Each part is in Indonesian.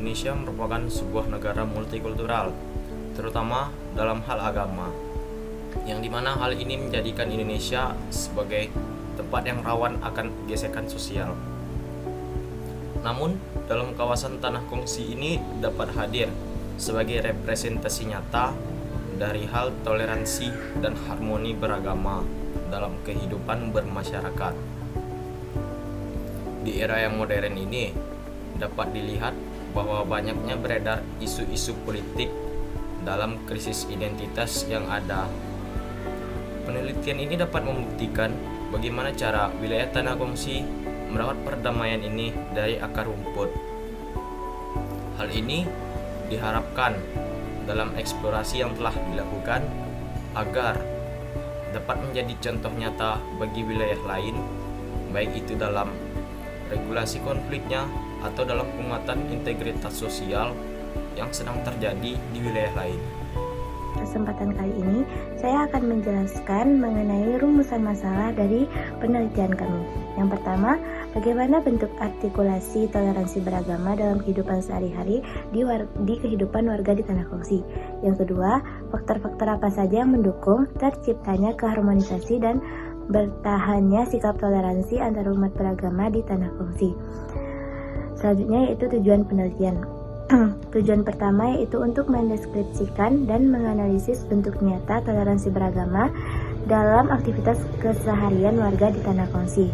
Indonesia merupakan sebuah negara multikultural, terutama dalam hal agama, yang dimana hal ini menjadikan Indonesia sebagai tempat yang rawan akan gesekan sosial. Namun, dalam kawasan Tanah Kongsi ini dapat hadir sebagai representasi nyata dari hal toleransi dan harmoni beragama dalam kehidupan bermasyarakat. Di era yang modern ini, dapat dilihat bahwa banyaknya beredar isu-isu politik dalam krisis identitas yang ada. Penelitian ini dapat membuktikan bagaimana cara wilayah Tanah Kongsi merawat perdamaian ini dari akar rumput. Hal ini diharapkan dalam eksplorasi yang telah dilakukan agar dapat menjadi contoh nyata bagi wilayah lain, baik itu dalam regulasi konfliknya atau dalam penguatan integritas sosial yang sedang terjadi di wilayah lain. Kesempatan kali ini, saya akan menjelaskan mengenai rumusan masalah dari penelitian kami. Yang pertama, bagaimana bentuk artikulasi toleransi beragama dalam kehidupan sehari-hari di kehidupan warga di Tanah Kongsi. Yang kedua, faktor-faktor apa saja yang mendukung terciptanya keharmonisasi dan bertahannya sikap toleransi antar umat beragama di Tanah Kongsi. Selanjutnya yaitu tujuan penelitian. Tujuan pertama yaitu untuk mendeskripsikan dan menganalisis bentuk nyata toleransi beragama dalam aktivitas keseharian warga di Tanah Kongsi.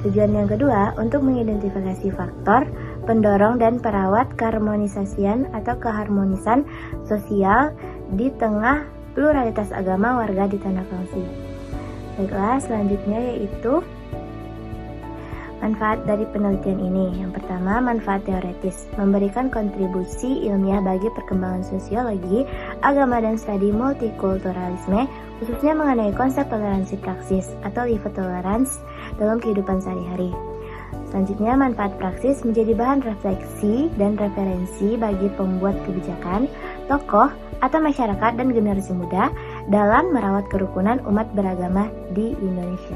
Tujuan yang kedua untuk mengidentifikasi faktor pendorong dan perawat keharmonisasian atau keharmonisan sosial di tengah pluralitas agama warga di Tanah Kongsi. Baiklah, selanjutnya yaitu manfaat dari penelitian ini. Yang pertama, manfaat teoretis, memberikan kontribusi ilmiah bagi perkembangan sosiologi, agama dan studi multikulturalisme, khususnya mengenai konsep toleransi praksis atau live tolerance dalam kehidupan sehari-hari. Selanjutnya, manfaat praksis menjadi bahan refleksi dan referensi bagi pembuat kebijakan, tokoh, atau masyarakat dan generasi muda dalam merawat kerukunan umat beragama di Indonesia.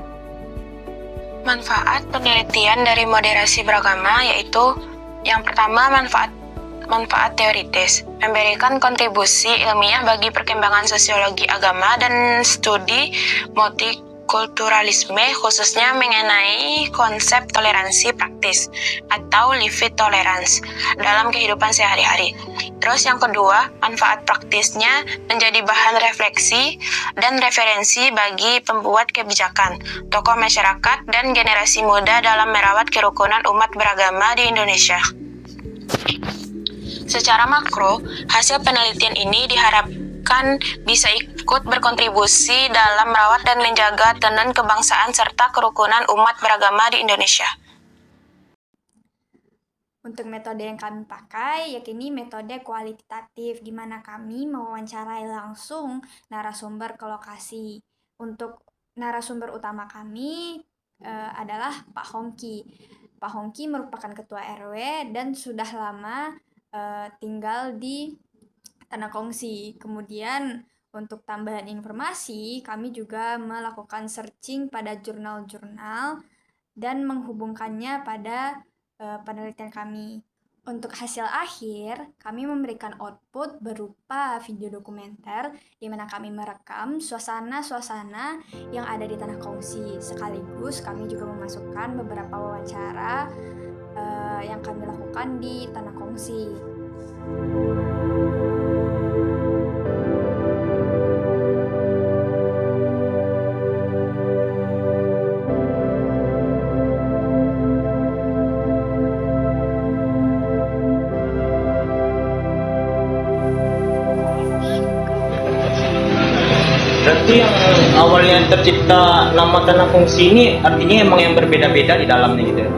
Manfaat penelitian dari moderasi beragama yaitu yang pertama manfaat teoritis, memberikan kontribusi ilmiah bagi perkembangan sosiologi agama dan studi multikulturalisme khususnya mengenai konsep toleransi praktis atau lived tolerance dalam kehidupan sehari-hari. Terus yang kedua, manfaat praktisnya menjadi bahan refleksi dan referensi bagi pembuat kebijakan, tokoh masyarakat, dan generasi muda dalam merawat kerukunan umat beragama di Indonesia. Secara makro, hasil penelitian ini diharapkan bisa ikut berkontribusi dalam merawat dan menjaga tenan kebangsaan serta kerukunan umat beragama di Indonesia. Untuk metode yang kami pakai, yakni metode kualitatif, di mana kami mewawancarai langsung narasumber ke lokasi. Untuk narasumber utama kami adalah Pak Hongki. Pak Hongki merupakan ketua RW dan sudah lama tinggal di Tanah Kongsi. Kemudian untuk tambahan informasi, kami juga melakukan searching pada jurnal-jurnal dan menghubungkannya pada penelitian kami. Untuk hasil akhir, kami memberikan output berupa video dokumenter di mana kami merekam suasana-suasana yang ada di Tanah Kongsi. Sekaligus kami juga memasukkan beberapa wawancara yang kami lakukan di Tanah Kongsi. Berarti yang awalnya tercipta nama Tanah Kongsi ini artinya emang yang berbeda-beda di dalamnya gitu ya?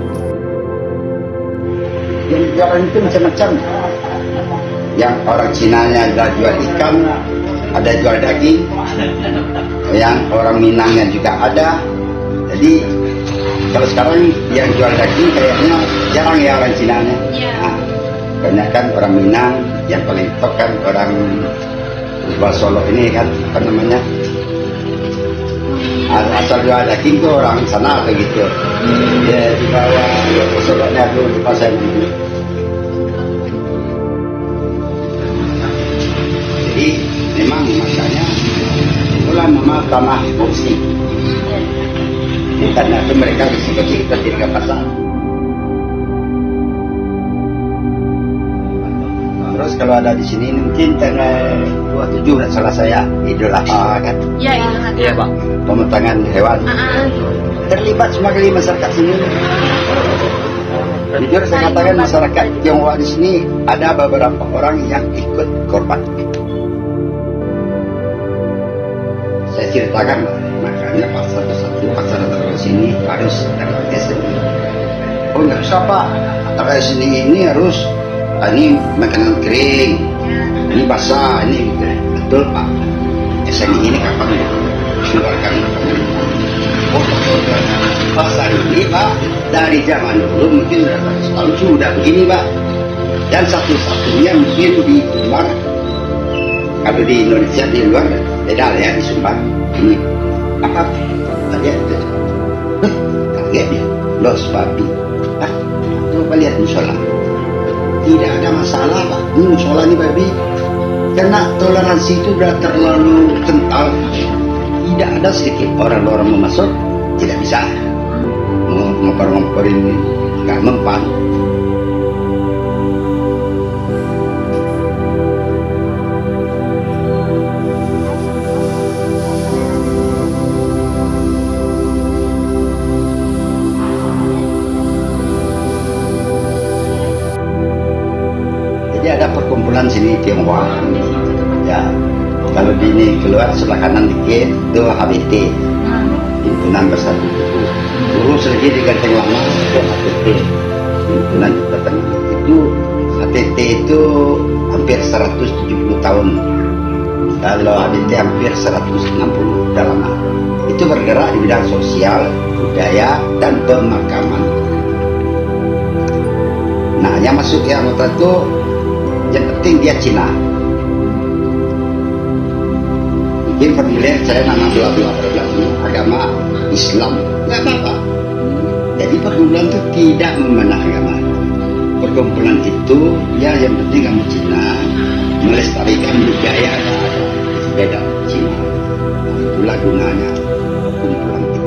Yang jualan itu macam-macam. Yang orang Cinanya ada jual ikan, ada jual daging. Yang orang Minangnya juga ada. Jadi kalau sekarang yang jual daging kayaknya jarang ya orang Cinanya. Nah, banyak kan orang Minang, yang paling top kan orang Solo ini kan apa namanya, asal jual daging tuh orang sana begitu. Dia di bawah Solonya dulu pas saya dulu. kita memang tanah korupsi. Karena itu mereka bersih-bersih kita tidak pasang. Terus kalau ada di sini mungkin tanggal 27 nggak salah saya Idul Adha kan? Iya, Iya Pak. Pemotongan hewan. Terlibat semua kali masyarakat sini. Jujur saya katakan masyarakat Tionghoa di sini ada beberapa orang yang ikut korban. Saya ceritakan, makanya pas satu paksana terus sini harus ada SN. Oh nggak usah Pak, terus sini ini harus ini makanan kering, ini basah, ini betul Pak. SNI ini kapan dikeluarkan? Oh betul pasar ini Pak dari zaman dulu mungkin 100 tahun sudah begini Pak. Dan satu-satunya mungkin di luar, kalau di Indonesia di luar beda ya di Sumbar ini apa tadi itu kaget ya los babi coba lihat musola tidak ada masalah Pak ini musola ini babi karena toleransi itu sudah terlalu kental tidak ada sedikit orang-orang mau masuk tidak bisa ngompor-ngompor ini nggak mempan. Jadi ada perkumpulan sini Tionghoa ya, kalau di ini keluar sebelah kanan dikit itu HBT, himpunan bersatu lurus lagi di Ganteng Lama itu HTT, himpunan Jembatan. Itu HTT itu hampir 170 tahun, kalau HBT hampir 160 udah lama. Itu bergerak di bidang sosial, budaya, dan pemakaman. Nah yang masuk yang anggota itu yang penting dia Cina. Mungkin familiar saya nama bela-bela agama Islam, nggak apa-apa. Jadi perkumpulan itu tidak memandang agama. Perkumpulan itu ya yang penting kamu Cina, melestarikan budaya beda Cina. Itulah gunanya perkumpulan itu.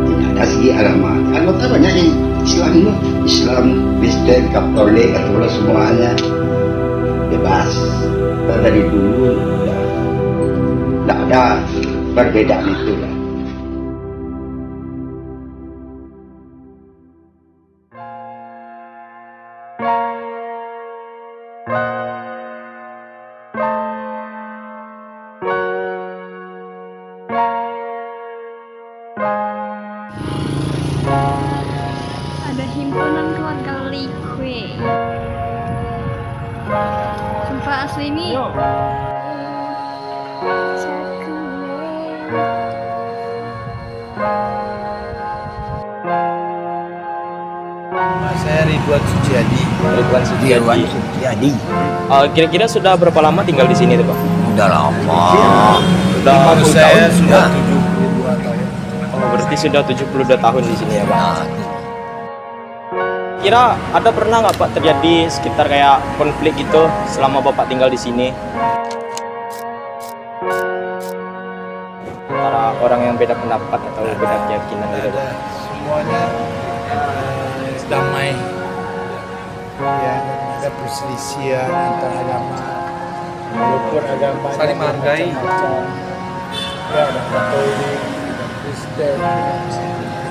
Tidak ada segi agama. Anggota banyak yang Islam itu, Islam, Kristen, Katolik, Katolik semuanya bebas. Dari dulu tidak ada perbedaan itu lah. Ada himpunan keluarga Likwe. Sumpah asli ini. Saya Ridwan Suciadi. Ridwan Suciadi. Suciadi. Kira-kira sudah berapa lama tinggal di sini tuh Pak? Udah lama. Udah Baru 50 saya tahun sudah ya? 72 tahun. Oh, berarti sudah 72 tahun di sini ya Pak. Nah, Kira ada pernah nggak Pak terjadi sekitar kayak konflik gitu selama Bapak tinggal di sini? Antara orang yang beda pendapat atau beda keyakinan gitu ada Pak? semuanya damai. Ya, ada perselisihan antar agama. Walaupun agama Saling menghargai. Ya, ada Katolik, ada Kristen.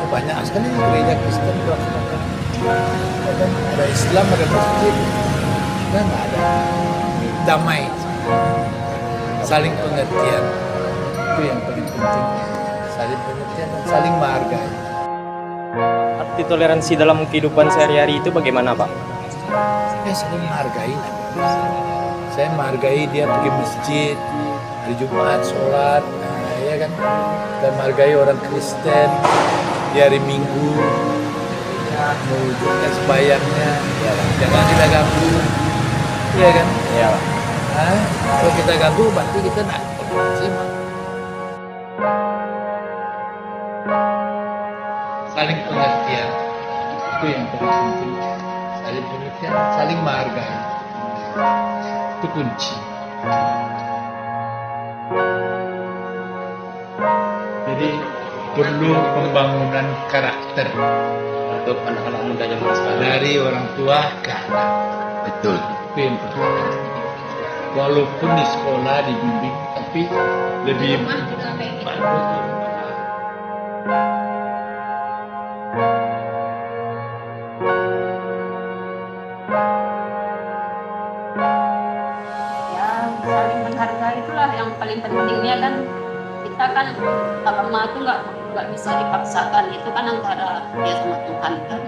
Banyak sekali gereja Kristen melaksanakan. Ada Islam, ada masjid. Dan ada damai. Saling pengertian. Itu yang paling penting. Saling pengertian dan saling menghargai. Arti toleransi dalam kehidupan sehari-hari itu bagaimana Pak? Ya saling menghargai. Saya menghargai dia pergi masjid hari Jumat sholat, ya kan. Dan menghargai orang Kristen di hari Minggu mewujudkan sembahyangnya. Ya, kan? Jangan kita ganggu, ya kan. Iya Pak. Kalau kita ganggu berarti kita nak simak. Saling pengertian itu yang paling penting. Saling pengertian, saling menghargai itu kunci. Jadi perlu pembangunan karakter untuk anak-anak muda zaman sekarang. dari orang tua ke anak. Betul. Itu yang pertama. Walaupun di sekolah dibimbing, tapi lebih bagus. Ya saling menghargai itulah yang paling pentingnya kan. Kita kan agama itu nggak bisa dipaksakan, itu kan antara dia sama Tuhan kan.